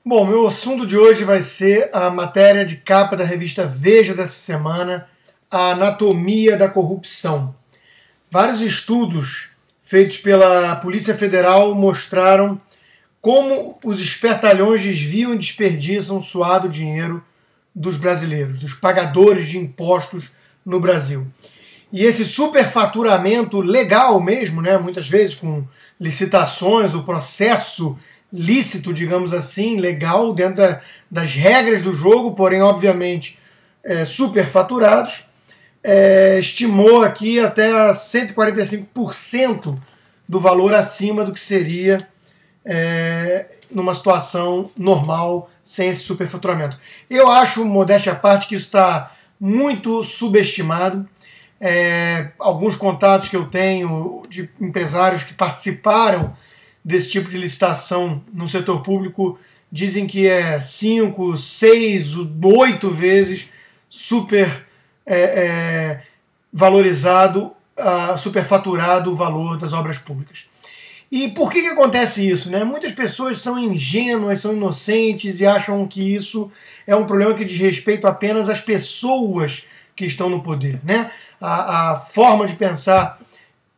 Bom, meu assunto de hoje vai ser a matéria de capa da revista Veja dessa semana, a anatomia da corrupção. Vários estudos feitos pela Polícia Federal mostraram como os espertalhões desviam e desperdiçam o suado dinheiro dos brasileiros, dos pagadores de impostos no Brasil. E esse superfaturamento legal mesmo, né, muitas vezes com licitações, o processo lícito, digamos assim, legal, dentro das regras do jogo, porém, obviamente, superfaturados, estimou aqui até 145% do valor acima do que seria numa situação normal, sem esse superfaturamento. Eu acho, modéstia à parte, que isso está muito subestimado. Alguns contatos que eu tenho de empresários que participaram desse tipo de licitação no setor público dizem que é 5, 6, 8 vezes super valorizado, superfaturado o valor das obras públicas. E por que acontece isso, né? Muitas pessoas são ingênuas, são inocentes e acham que isso é um problema que diz respeito apenas às pessoas que estão no poder, né? A forma de pensar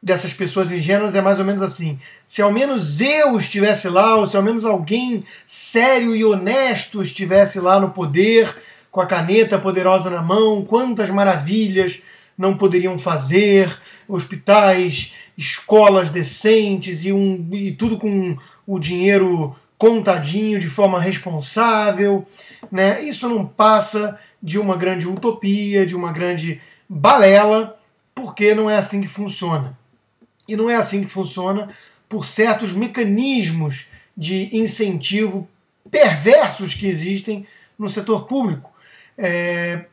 dessas pessoas ingênuas é mais ou menos assim: se ao menos eu estivesse lá, ou se ao menos alguém sério e honesto estivesse lá no poder, com a caneta poderosa na mão, quantas maravilhas não poderiam fazer, hospitais, escolas decentes e tudo com o dinheiro contadinho de forma responsável, né? Isso não passa de uma grande utopia, de uma grande balela, porque não é assim que funciona. E não é assim que funciona por certos mecanismos de incentivo perversos que existem no setor público.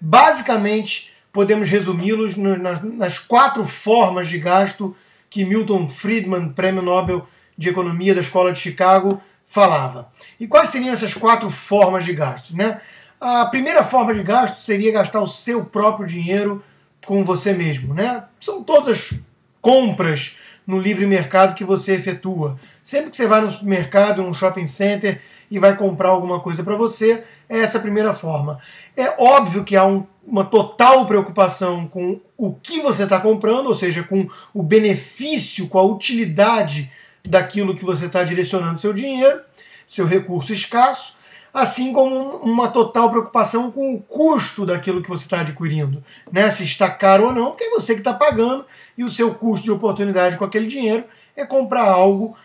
Basicamente, podemos resumi-los nas 4 formas de gasto que Milton Friedman, Prêmio Nobel de Economia da Escola de Chicago, falava. E quais seriam essas 4 formas de gasto, né? A primeira forma de gasto seria gastar o seu próprio dinheiro com você mesmo, né? São todas as compras no livre mercado que você efetua. Sempre que você vai no supermercado, num shopping center e vai comprar alguma coisa para você, é essa a primeira forma. É óbvio que há uma total preocupação com o que você está comprando, ou seja, com o benefício, com a utilidade daquilo que você está direcionando seu dinheiro, seu recurso escasso, assim como uma total preocupação com o custo daquilo que você está adquirindo, né? Se está caro ou não, porque é você que está pagando e o seu custo de oportunidade com aquele dinheiro é comprar algo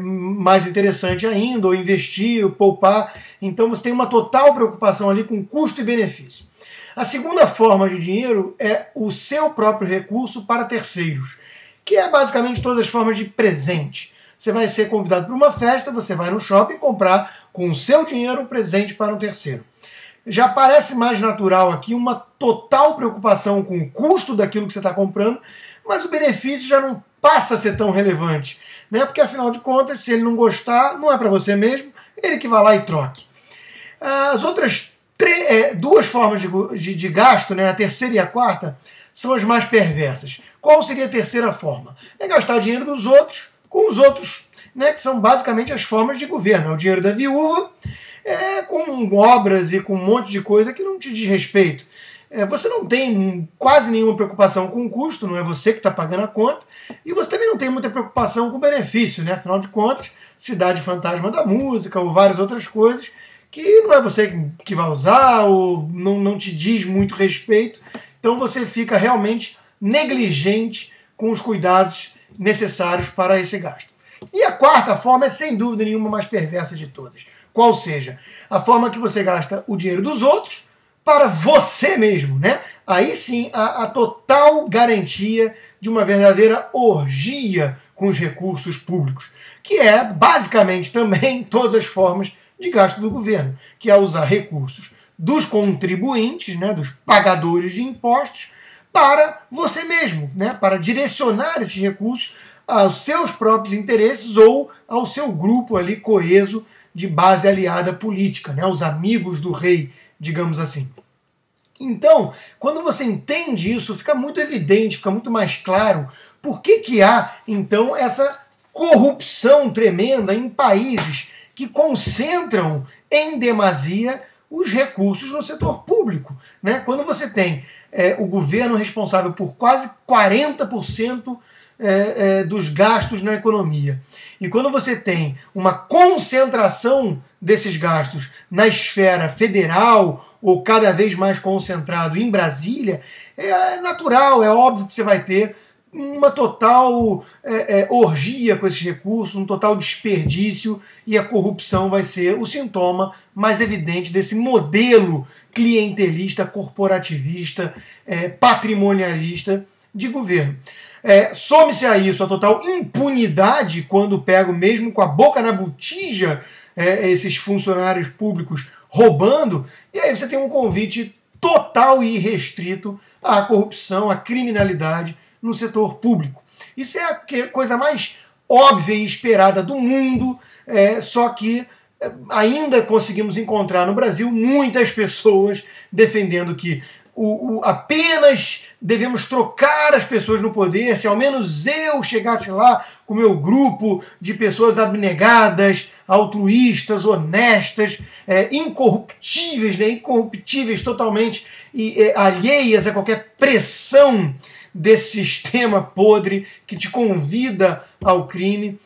mais interessante ainda, ou investir, ou poupar. Então você tem uma total preocupação ali com custo e benefício. A segunda forma de dinheiro é o seu próprio recurso para terceiros, que é basicamente todas as formas de presente. Você vai ser convidado para uma festa, você vai no shopping comprar com o seu dinheiro um presente para um terceiro. Já parece mais natural aqui uma total preocupação com o custo daquilo que você está comprando, mas o benefício já não passa a ser tão relevante, né? Porque afinal de contas, se ele não gostar, não é para você mesmo, ele que vai lá e troque. As outras 2 formas de gasto, né, a terceira e a quarta, são as mais perversas. Qual seria a terceira forma? É gastar dinheiro dos outros com os outros, né, que são basicamente as formas de governo. É o dinheiro da viúva, com obras e com um monte de coisa que não te diz respeito. Você não tem quase nenhuma preocupação com o custo, não é você que está pagando a conta, e você também não tem muita preocupação com o benefício, né? Afinal de contas, Cidade Fantasma da Música ou várias outras coisas que não é você que vai usar ou não te diz muito respeito, então você fica realmente negligente com os cuidados necessários para esse gasto. E a quarta forma é, sem dúvida nenhuma, mais perversa de todas. Qual seja, a forma que você gasta o dinheiro dos outros para você mesmo, né? Aí sim, a total garantia de uma verdadeira orgia com os recursos públicos, que é, basicamente, também todas as formas de gasto do governo, que é usar recursos dos contribuintes, né, dos pagadores de impostos, para você mesmo, né, para direcionar esses recursos aos seus próprios interesses ou ao seu grupo ali coeso de base aliada política, né, os amigos do rei, digamos assim. Então, quando você entende isso, fica muito evidente, fica muito mais claro por que há, então, essa corrupção tremenda em países que concentram em demasia os recursos no setor público, né? Quando você tem o governo responsável por quase 40% dos gastos na economia, e quando você tem uma concentração desses gastos na esfera federal ou cada vez mais concentrado em Brasília, é natural, é óbvio que você vai ter uma total orgia com esses recursos, um total desperdício, e a corrupção vai ser o sintoma mais evidente desse modelo clientelista, corporativista, patrimonialista de governo. Some-se a isso a total impunidade quando pego mesmo com a boca na botija esses funcionários públicos roubando, e aí você tem um convite total e irrestrito à corrupção, à criminalidade no setor público. Isso é a coisa mais óbvia e esperada do mundo, só que ainda conseguimos encontrar no Brasil muitas pessoas defendendo que apenas devemos trocar as pessoas no poder, se ao menos eu chegasse lá com o meu grupo de pessoas abnegadas, altruístas, honestas, incorruptíveis, né, incorruptíveis totalmente e alheias a qualquer pressão desse sistema podre que te convida ao crime,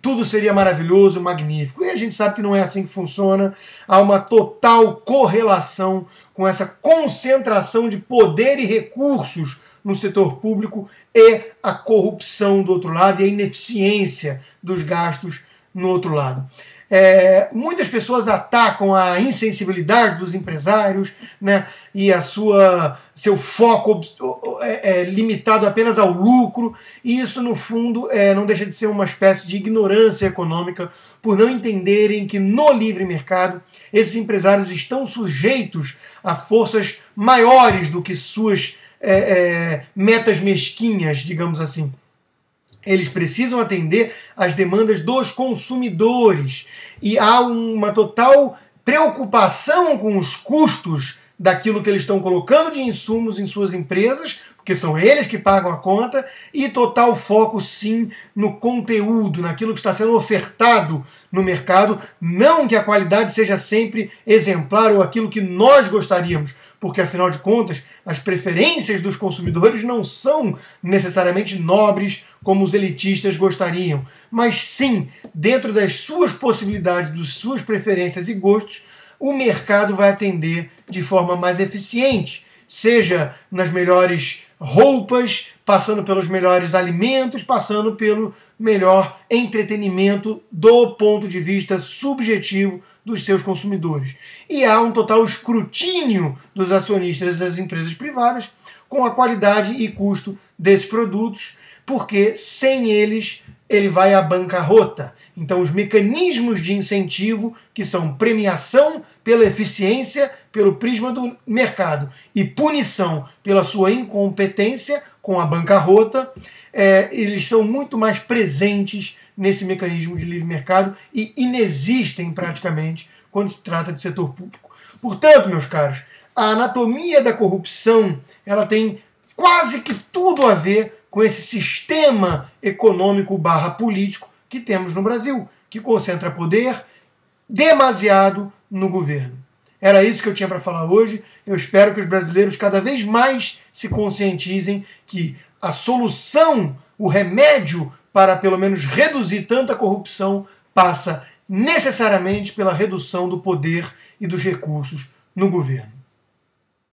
tudo seria maravilhoso, magnífico. E a gente sabe que não é assim que funciona. Há uma total correlação com essa concentração de poder e recursos no setor público e a corrupção do outro lado e a ineficiência dos gastos no outro lado. Muitas pessoas atacam a insensibilidade dos empresários, né, e seu foco limitado apenas ao lucro, e isso, no fundo, não deixa de ser uma espécie de ignorância econômica por não entenderem que no livre mercado esses empresários estão sujeitos a forças maiores do que suas metas mesquinhas, digamos assim. Eles precisam atender às demandas dos consumidores. E há uma total preocupação com os custos daquilo que eles estão colocando de insumos em suas empresas, porque são eles que pagam a conta, e total foco, sim, no conteúdo, naquilo que está sendo ofertado no mercado. Não que a qualidade seja sempre exemplar ou aquilo que nós gostaríamos, porque, afinal de contas, as preferências dos consumidores não são necessariamente nobres como os elitistas gostariam, mas sim, dentro das suas possibilidades, das suas preferências e gostos, o mercado vai atender de forma mais eficiente, seja nas melhores roupas, passando pelos melhores alimentos, passando pelo melhor entretenimento do ponto de vista subjetivo dos seus consumidores. E há um total escrutínio dos acionistas das empresas privadas com a qualidade e custo desses produtos, porque sem eles ele vai à bancarrota. Então os mecanismos de incentivo, que são premiação pela eficiência, pelo prisma do mercado, e punição pela sua incompetência com a bancarrota, eles são muito mais presentes nesse mecanismo de livre mercado e inexistem praticamente quando se trata de setor público. Portanto, meus caros, a anatomia da corrupção ela tem quase que tudo a ver com esse sistema econômico / político que temos no Brasil, que concentra poder demasiado no governo. Era isso que eu tinha para falar hoje. Eu espero que os brasileiros cada vez mais se conscientizem que a solução, o remédio para pelo menos reduzir tanta corrupção passa necessariamente pela redução do poder e dos recursos no governo.